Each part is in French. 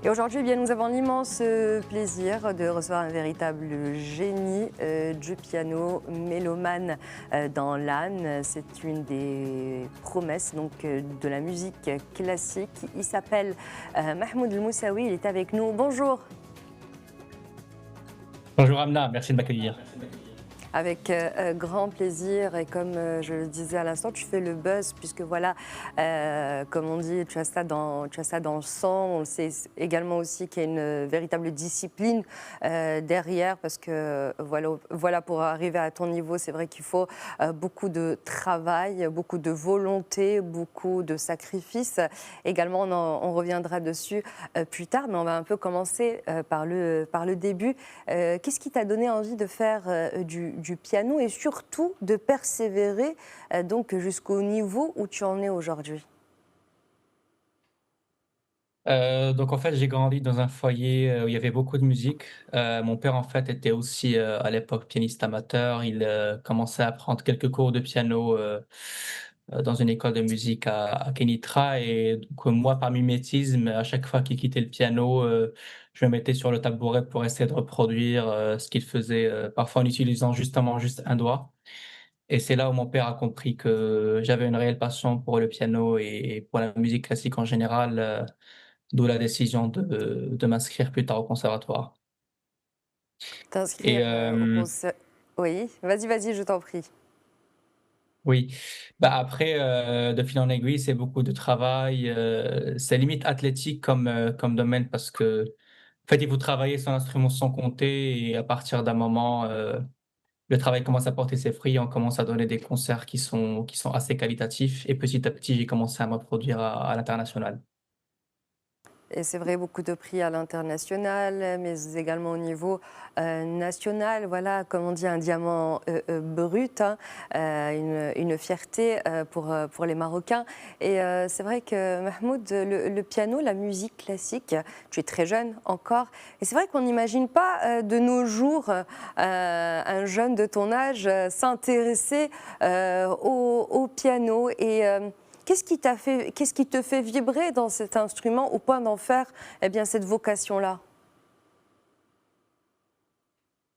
Et aujourd'hui, eh bien, nous avons l'immense plaisir de recevoir un véritable génie du piano, mélomane dans l'âne. C'est une des promesses de la musique classique. Il s'appelle Mahmoud El Moussaoui, il est avec nous. Bonjour. Bonjour Amna, merci de m'accueillir. Avec grand plaisir et comme je le disais à l'instant, tu fais le buzz puisque voilà, comme on dit, tu as ça dans le sang. On le sait également aussi qu'il y a une véritable discipline derrière parce que voilà, pour arriver à ton niveau, c'est vrai qu'il faut beaucoup de travail, beaucoup de volonté, beaucoup de sacrifices. Également, on reviendra dessus plus tard, mais on va un peu commencer par le début. Qu'est-ce qui t'a donné envie de faire du piano et surtout de persévérer donc jusqu'au niveau où tu en es aujourd'hui? Donc en fait, j'ai grandi dans un foyer, où il y avait beaucoup de musique. Mon père en fait était aussi, à l'époque pianiste amateur. Il, commençait à prendre quelques cours de piano, dans une école de musique à Kénitra et donc moi par mimétisme, à chaque fois qu'il quittait le piano, je me mettais sur le tabouret pour essayer de reproduire, ce qu'il faisait, parfois en utilisant justement juste un doigt. Et c'est là où mon père a compris que j'avais une réelle passion pour le piano et pour la musique classique en général, d'où la décision de m'inscrire plus tard au conservatoire. Et T'inscrire au concert. Oui, vas-y, je t'en prie. oui, bah, après, de fil en aiguille, c'est beaucoup de travail, c'est limite athlétique comme domaine parce que en fait, il faut travailler son instrument sans compter et à partir d'un moment, le travail commence à porter ses fruits. On commence à donner des concerts qui sont assez qualitatifs et petit à petit, j'ai commencé à me produire à l'international. Et c'est vrai, beaucoup de prix à l'international, mais également au niveau national. Voilà, comme on dit, un diamant brut, hein, une fierté pour les Marocains. Et c'est vrai que Mahmoud, le piano, la musique classique, tu es très jeune encore. Et c'est vrai qu'on n'imagine pas de nos jours un jeune de ton âge s'intéresser au piano. Et qu'est-ce qui te fait vibrer dans cet instrument au point d'en faire eh bien, cette vocation-là?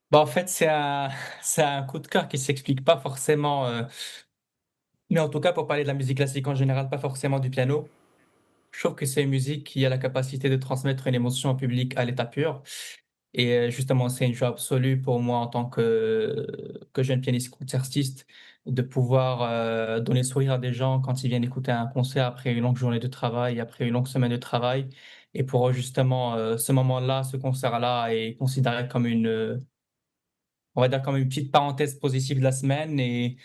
Bah, en fait, c'est un coup de cœur qui s'explique pas forcément, mais en tout cas, pour parler de la musique classique en général, pas forcément du piano. Je trouve que c'est une musique qui a la capacité de transmettre une émotion au public à l'état pur et justement, c'est une joie absolue pour moi en tant que jeune pianiste concertiste de pouvoir, donner le sourire à des gens quand ils viennent écouter un concert après une longue journée de travail, après une longue semaine de travail et pour eux, justement, ce moment-là, ce concert-là est considéré comme on va dire comme une petite parenthèse positive de la semaine et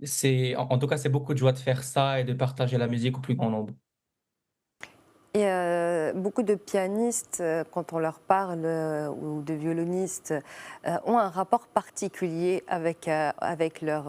c'est en tout cas, c'est beaucoup de joie de faire ça et de partager la musique au plus grand nombre. Et beaucoup de pianistes, quand on leur parle, ou de violonistes, ont un rapport particulier avec leur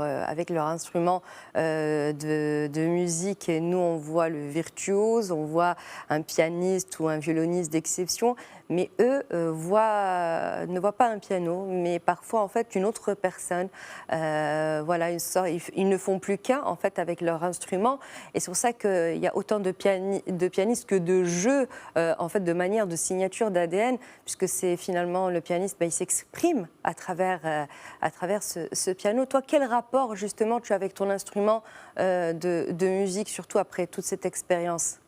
instrument de musique. Et nous, on voit le virtuose, on voit un pianiste ou un violoniste d'exception, mais eux ne voient pas un piano, mais parfois en fait une autre personne. Voilà, ils ne font plus qu'un en fait avec leur instrument. Et c'est pour ça qu'il y a autant de pianistes que de jeux, en fait, de manière de signature d'ADN, puisque c'est finalement le pianiste, il s'exprime à travers ce piano. Toi, quel rapport justement tu as avec ton instrument de musique, surtout après toute cette expérience?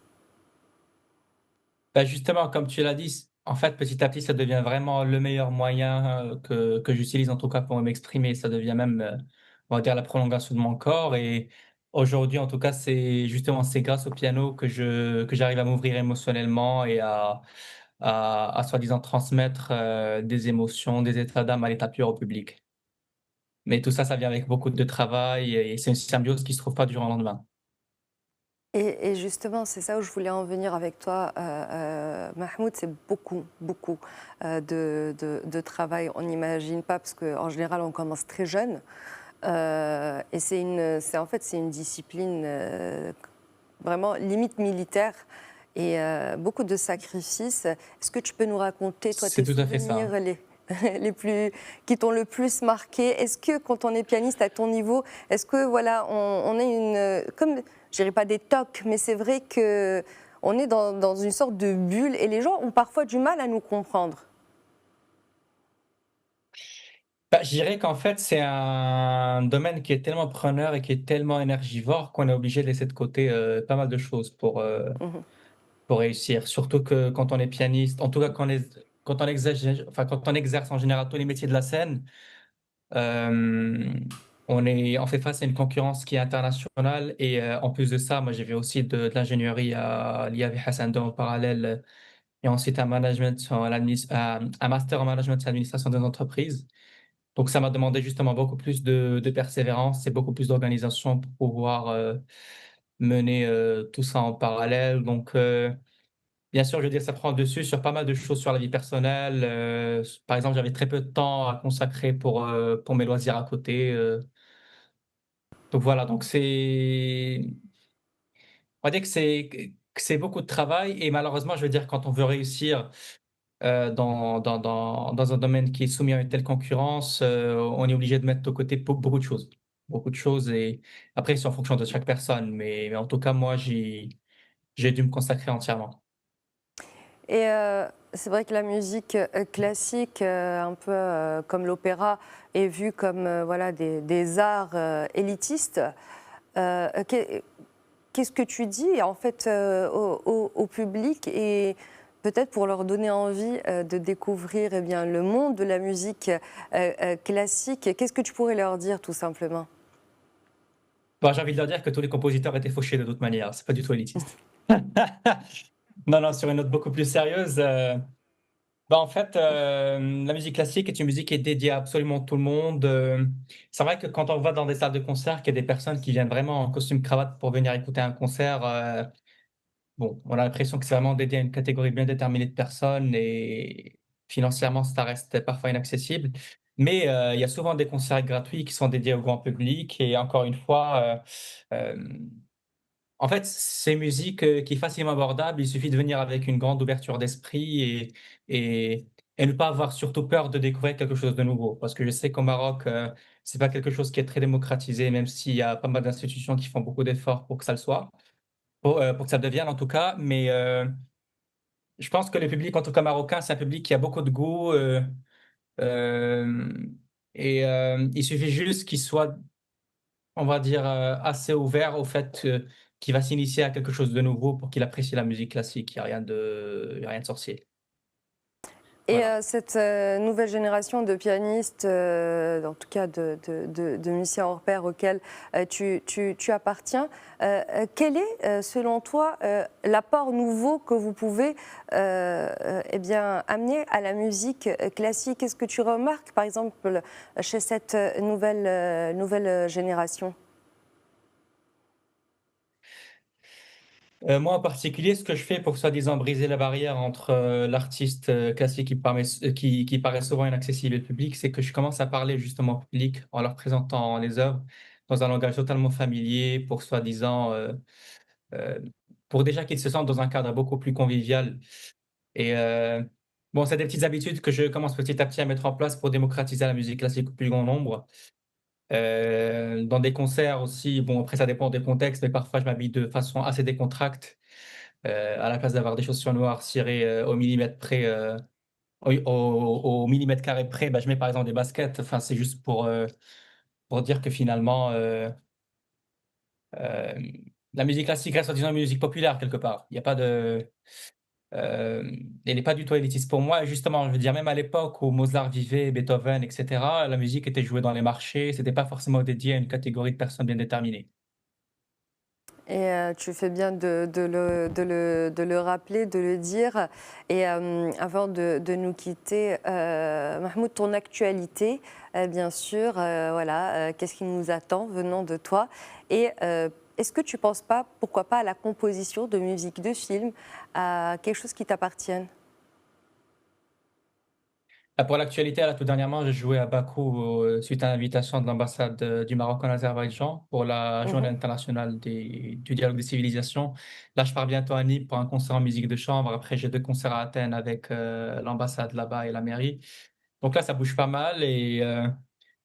Bah, justement, comme tu l'as dit, en fait, petit à petit, ça devient vraiment le meilleur moyen, que j'utilise en tout cas pour m'exprimer. Ça devient même, on va dire la prolongation de mon corps et aujourd'hui, en tout cas, c'est grâce au piano que j'arrive à m'ouvrir émotionnellement et à soi-disant transmettre, des émotions, des états d'âme à l'état pur au public. Mais tout ça, ça vient avec beaucoup de travail et c'est une symbiose qui se trouve pas du jour au lendemain. Et justement, c'est ça où je voulais en venir avec toi, Mahmoud, c'est beaucoup de travail. On n'imagine pas, parce qu'en général, on commence très jeune. Et en fait, c'est une discipline vraiment limite militaire et beaucoup de sacrifices. Est-ce que tu peux nous raconter, toi, C'est tes tout à fait ça. souvenirs qui t'ont le plus marqué? Est-ce que quand on est pianiste à ton niveau, est-ce que voilà, on est comme, je dirais pas des tocs, mais c'est vrai que on est dans une sorte de bulle et les gens ont parfois du mal à nous comprendre. Bah, je dirais qu'en fait, c'est un domaine qui est tellement preneur et qui est tellement énergivore qu'on est obligé de laisser de côté, pas mal de choses Mhm. pour réussir. Surtout que quand on est pianiste, en tout cas quand on exerce en général tous les métiers de la scène, hem, on fait face à une concurrence qui est internationale et en plus de ça, moi j'ai fait aussi de l'ingénierie à l'IAV Hassan II en parallèle, et ensuite un master en management et administration des entreprises. Donc ça m'a demandé justement beaucoup plus de persévérance et beaucoup plus d'organisation pour pouvoir, mener, tout ça en parallèle. Donc bien sûr, je veux dire, ça prend le dessus sur pas mal de choses sur la vie personnelle. Par exemple, j'avais très peu de temps à consacrer pour mes loisirs à côté, donc voilà, donc on va dire que c'est beaucoup de travail et malheureusement, je veux dire, quand on veut réussir, dans un domaine qui est soumis à une telle concurrence, on est obligé de mettre de côté beaucoup de choses. Beaucoup de choses et après c'est en fonction de chaque personne, mais en tout cas, moi, j'ai dû me consacrer entièrement. Et c'est vrai que la musique classique, un peu comme l'opéra, est vue comme voilà, des arts élitistes. Qu'est-ce que tu dis en fait au public et peut-être pour leur donner envie de découvrir eh bien, le monde de la musique classique, qu'est-ce que tu pourrais leur dire tout simplement? Bah, j'ai envie de leur dire que tous les compositeurs étaient fauchés de toute manière, c'est pas du tout élitiste. Non, non, sur une note beaucoup plus sérieuse, bah, en fait, la musique classique est une musique qui est dédiée à absolument tout le monde. C'est vrai que quand on va dans des salles de concert, qu'il y a des personnes qui viennent vraiment en costume cravate pour venir écouter un concert, bon, on a l'impression que c'est vraiment dédié à une catégorie bien déterminée de personnes et financièrement, ça reste parfois inaccessible. Mais il y a souvent des concerts gratuits qui sont dédiés au grand public et encore une fois, en fait, c'est une musique, qui est facilement abordable. Il suffit de venir avec une grande ouverture d'esprit et et ne pas avoir surtout peur de découvrir quelque chose de nouveau. Parce que je sais qu'au Maroc, c'est pas quelque chose qui est très démocratisé, même s'il y a pas mal d'institutions qui font beaucoup d'efforts pour que ça le soit, pour que ça le devienne en tout cas. Mais, je pense que le public, en tout cas marocain, c'est un public qui a beaucoup de goût, hem et il suffit juste qu'il soit, on va dire, assez ouvert au fait, qu'il va s'initier à quelque chose de nouveau pour qu'il apprécie la musique classique. Il y a rien de sorcier. Et Voilà. cette nouvelle génération de pianistes, en tout cas de musiciens hors pair auxquels tu appartiens, quel est, selon toi, l'apport nouveau que vous pouvez eh bien, amener à la musique classique? Qu'est-ce que tu remarques, par exemple, chez cette nouvelle génération? Moi, en particulier, ce que je fais pour soi-disant briser la barrière entre, l'artiste, classique qui paraît souvent inaccessible et le public, c'est que je commence à parler justement au public en leur présentant les œuvres dans un langage totalement familier pour soi-disant, heu, pour déjà qu'ils se sentent dans un cadre beaucoup plus convivial et bon, c'est des petites habitudes que je commence petit à petit à mettre en place pour démocratiser la musique classique au plus grand nombre. Dans des concerts aussi, bon après ça dépend des contextes, mais parfois je m'habille de façon assez décontracte, à la place d'avoir des chaussures noires cirées, au millimètre près, au millimètre carré près, bah, je mets par exemple des baskets. Enfin, c'est juste pour dire que finalement, hem, la musique classique reste soi-disant une musique populaire quelque part. Il y a pas de Elle n'est pas du tout élitiste pour moi et justement, je veux dire même à l'époque où Mozart vivait, Beethoven et cetera, la musique était jouée dans les marchés, c'était pas forcément dédié à une catégorie de personnes bien déterminées. Et tu fais bien de le rappeler, de le dire. Et avant de nous quitter, Mahmoud, ton actualité, bien sûr, voilà, qu'est-ce qui nous attend venant de toi? Et est-ce que tu ne penses pas, pourquoi pas, à la composition de musique de film, à quelque chose qui t'appartienne? Ah, pour l'actualité, là, tout dernièrement, j'ai joué à Bakou, suite à l'invitation de l'ambassade, du Maroc en Azerbaïdjan pour la Journée Mhm. internationale du dialogue des civilisations. Là, je pars bientôt à Nîmes pour un concert en musique de chambre. Après, j'ai 2 concerts à Athènes avec, l'ambassade là-bas et la mairie. Donc là, ça bouge pas mal et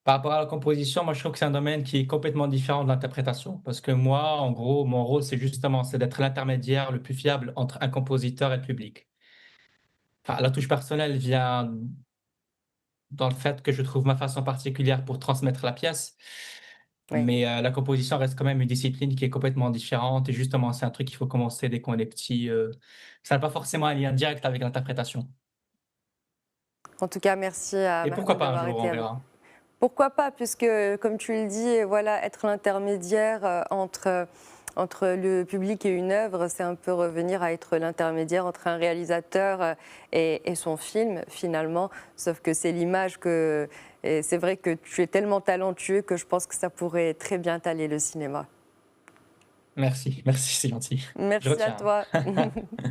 Par rapport à la composition, moi, je trouve que c'est un domaine qui est complètement différent de l'interprétation. Parce que moi, en gros, mon rôle, c'est justement, c'est d'être l'intermédiaire le plus fiable entre un compositeur et le public. Enfin, la touche personnelle vient dans le fait que je trouve ma façon particulière pour transmettre la pièce, Oui. mais la composition reste quand même une discipline qui est complètement différente et justement, c'est un truc qu'il faut commencer dès qu'on est petit, ça n'a pas forcément un lien direct avec l'interprétation En tout cas, merci à et pourquoi Mahmoud pas un d'avoir jour, été on avec. verra. Pourquoi pas, puisque, comme tu le dis, voilà, être l'intermédiaire entre le public et une œuvre, c'est un peu revenir à être l'intermédiaire entre un réalisateur et son film, finalement. Sauf que c'est l'image que. Et c'est vrai que tu es tellement talentueux que je pense que ça pourrait très bien t'aller le cinéma. Merci, merci, c'est gentil. Je Merci à retiens. toi.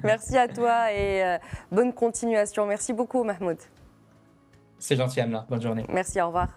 Merci à toi et bonne continuation. Merci beaucoup, Mahmoud. C'est gentil, Amna. Bonne journée. Merci, au revoir.